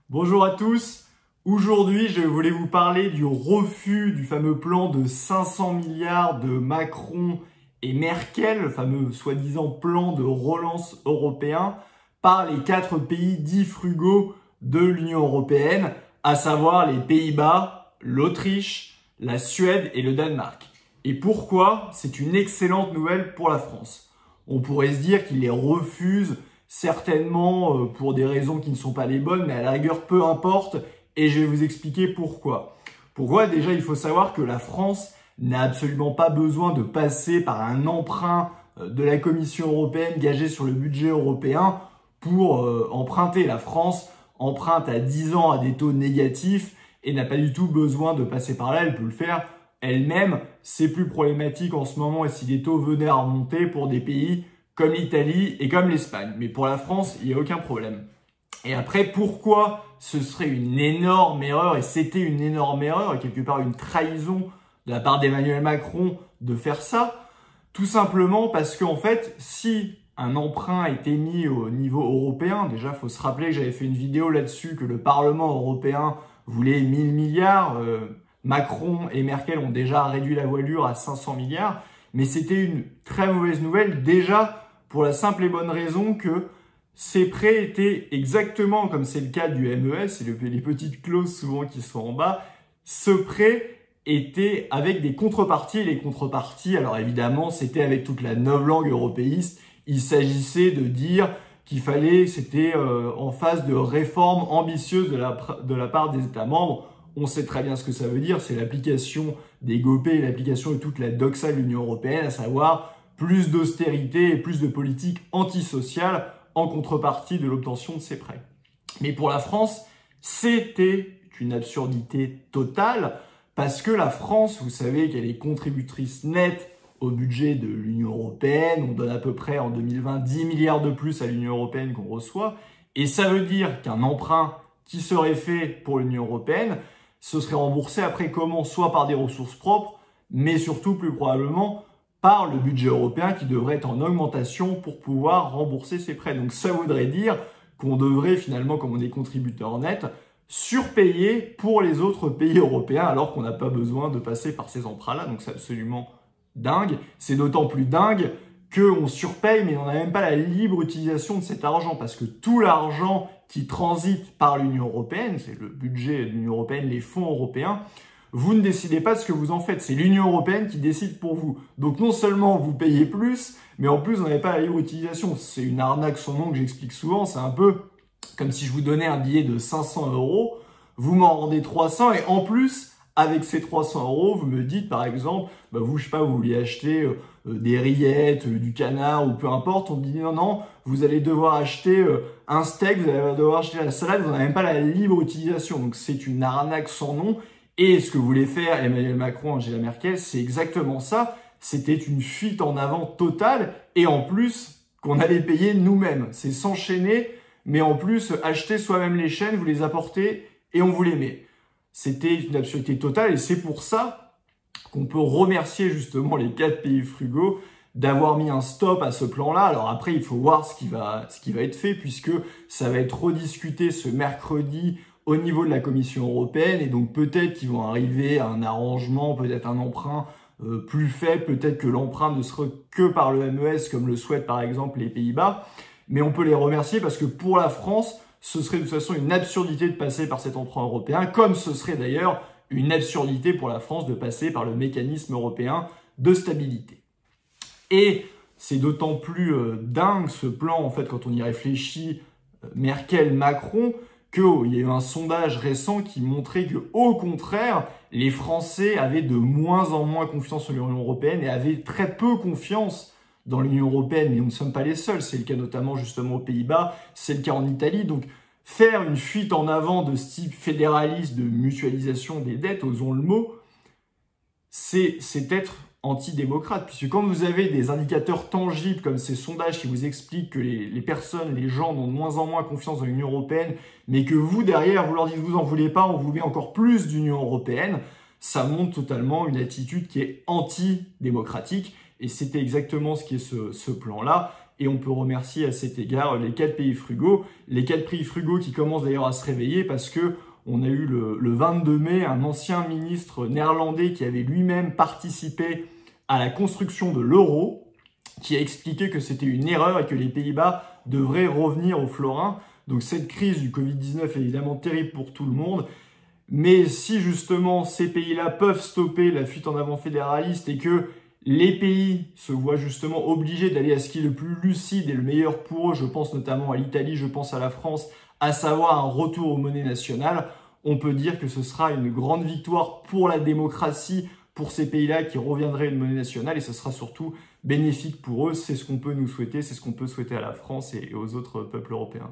Bonjour à tous. Aujourd'hui, je voulais vous parler du refus du fameux plan de 500 milliards de Macron et Merkel, le fameux soi-disant plan de relance européen, par les 4 pays dits frugaux de l'Union européenne, à savoir les Pays-Bas, l'Autriche, la Suède et le Danemark. Et pourquoi? C'est une excellente nouvelle pour la France. On pourrait se dire qu'ils les refusent certainement pour des raisons qui ne sont pas les bonnes, mais à la rigueur, peu importe, et je vais vous expliquer pourquoi. Pourquoi? Déjà, il faut savoir que la France n'a absolument pas besoin de passer par un emprunt de la Commission européenne gagé sur le budget européen pour emprunter. La France emprunte à 10 ans à des taux négatifs et n'a pas du tout besoin de passer par là, elle peut le faire elle-même. C'est plus problématique en ce moment et si les taux venaient à remonter pour des pays comme l'Italie et comme l'Espagne. Mais pour la France, il n'y a aucun problème. Et après, pourquoi ce serait une énorme erreur, et c'était une énorme erreur, et quelque part une trahison de la part d'Emmanuel Macron de faire ça? Tout simplement parce qu'en fait, si un emprunt est émis au niveau européen, déjà, il faut se rappeler que j'avais fait une vidéo là-dessus, que le Parlement européen voulait 1000 milliards, Macron et Merkel ont déjà réduit la voilure à 500 milliards, mais c'était une très mauvaise nouvelle, déjà pour la simple et bonne raison que ces prêts étaient exactement comme c'est le cas du MES, c'est les petites clauses souvent qui sont en bas, ce prêt était avec des contreparties, et les contreparties, alors évidemment, c'était avec toute la novlangue européiste, il s'agissait de dire qu'il fallait, c'était en phase de réforme ambitieuse de la part des États membres. On sait très bien ce que ça veut dire, c'est l'application des GOPE et l'application de toute la doxa de l'Union européenne, à savoir plus d'austérité et plus de politique antisociale en contrepartie de l'obtention de ces prêts. Mais pour la France, c'était une absurdité totale parce que la France, vous savez qu'elle est contributrice nette au budget de l'Union européenne. On donne à peu près en 2020 10 milliards de plus à l'Union européenne qu'on reçoit. Et ça veut dire qu'un emprunt qui serait fait pour l'Union européenne, ce serait remboursé après comment? Soit par des ressources propres, mais surtout plus probablement par le budget européen qui devrait être en augmentation pour pouvoir rembourser ces prêts. Donc ça voudrait dire qu'on devrait finalement, comme on est contributeur net, surpayer pour les autres pays européens alors qu'on n'a pas besoin de passer par ces emprunts-là. Donc c'est absolument dingue. C'est d'autant plus dingue qu'on surpaye, mais on n'a même pas la libre utilisation de cet argent parce que tout l'argent qui transite par l'Union européenne, c'est le budget de l'Union européenne, les fonds européens, vous ne décidez pas de ce que vous en faites. C'est l'Union européenne qui décide pour vous. Donc non seulement vous payez plus, mais en plus vous n'avez pas la libre utilisation. C'est une arnaque sans nom que j'explique souvent. C'est un peu comme si je vous donnais un billet de 500 €, vous m'en rendez 300 et en plus, avec ces 300 €, vous me dites par exemple, vous, je sais pas, vous vouliez acheter des rillettes, du canard ou peu importe. On me dit non, vous allez devoir acheter un steak, vous allez devoir acheter la salade, vous n'avez même pas la libre utilisation. Donc c'est une arnaque sans nom. Et ce que voulait faire Emmanuel Macron et Angela Merkel, c'est exactement ça. C'était une fuite en avant totale et en plus qu'on allait payer nous-mêmes. C'est s'enchaîner, mais en plus acheter soi-même les chaînes, vous les apportez et on vous les met. C'était une absurdité totale et c'est pour ça qu'on peut remercier justement les 4 pays frugaux d'avoir mis un stop à ce plan-là. Alors après, il faut voir ce qui va être fait puisque ça va être rediscuté ce mercredi au niveau de la Commission européenne et donc peut-être qu'ils vont arriver à un arrangement, peut-être un emprunt plus faible, peut-être que l'emprunt ne sera que par le MES comme le souhaitent par exemple les Pays-Bas, mais on peut les remercier parce que pour la France, ce serait de toute façon une absurdité de passer par cet emprunt européen, comme ce serait d'ailleurs une absurdité pour la France de passer par le mécanisme européen de stabilité. Et c'est d'autant plus dingue ce plan en fait quand on y réfléchit, Merkel-Macron, qu'il y a eu un sondage récent qui montrait que, au contraire, les Français avaient de moins en moins confiance en l'Union européenne et avaient très peu confiance dans l'Union européenne. Mais nous ne sommes pas les seuls. C'est le cas notamment justement aux Pays-Bas, c'est le cas en Italie. Donc, faire une fuite en avant de ce type fédéraliste de mutualisation des dettes, osons le mot, c'est être antidémocrate, puisque quand vous avez des indicateurs tangibles comme ces sondages qui vous expliquent que les personnes, les gens ont de moins en moins confiance dans l'Union européenne, mais que vous, derrière, vous leur dites vous en voulez pas, on vous met encore plus d'Union européenne, ça montre totalement une attitude qui est antidémocratique, et c'était exactement ce qui est ce plan-là, Et on peut remercier à cet égard les 4 pays frugaux. Les 4 pays frugaux qui commencent d'ailleurs à se réveiller parce que on a eu le 22 mai un ancien ministre néerlandais qui avait lui-même participé à la construction de l'euro, qui a expliqué que c'était une erreur et que les Pays-Bas devraient revenir au florin. Donc cette crise du Covid-19 est évidemment terrible pour tout le monde. Mais si justement ces pays-là peuvent stopper la fuite en avant fédéraliste et que les pays se voient justement obligés d'aller à ce qui est le plus lucide et le meilleur pour eux, je pense notamment à l'Italie, je pense à la France, à savoir un retour aux monnaies nationales, on peut dire que ce sera une grande victoire pour la démocratie, pour ces pays-là qui reviendraient à une monnaie nationale, et ce sera surtout bénéfique pour eux. C'est ce qu'on peut nous souhaiter, c'est ce qu'on peut souhaiter à la France et aux autres peuples européens.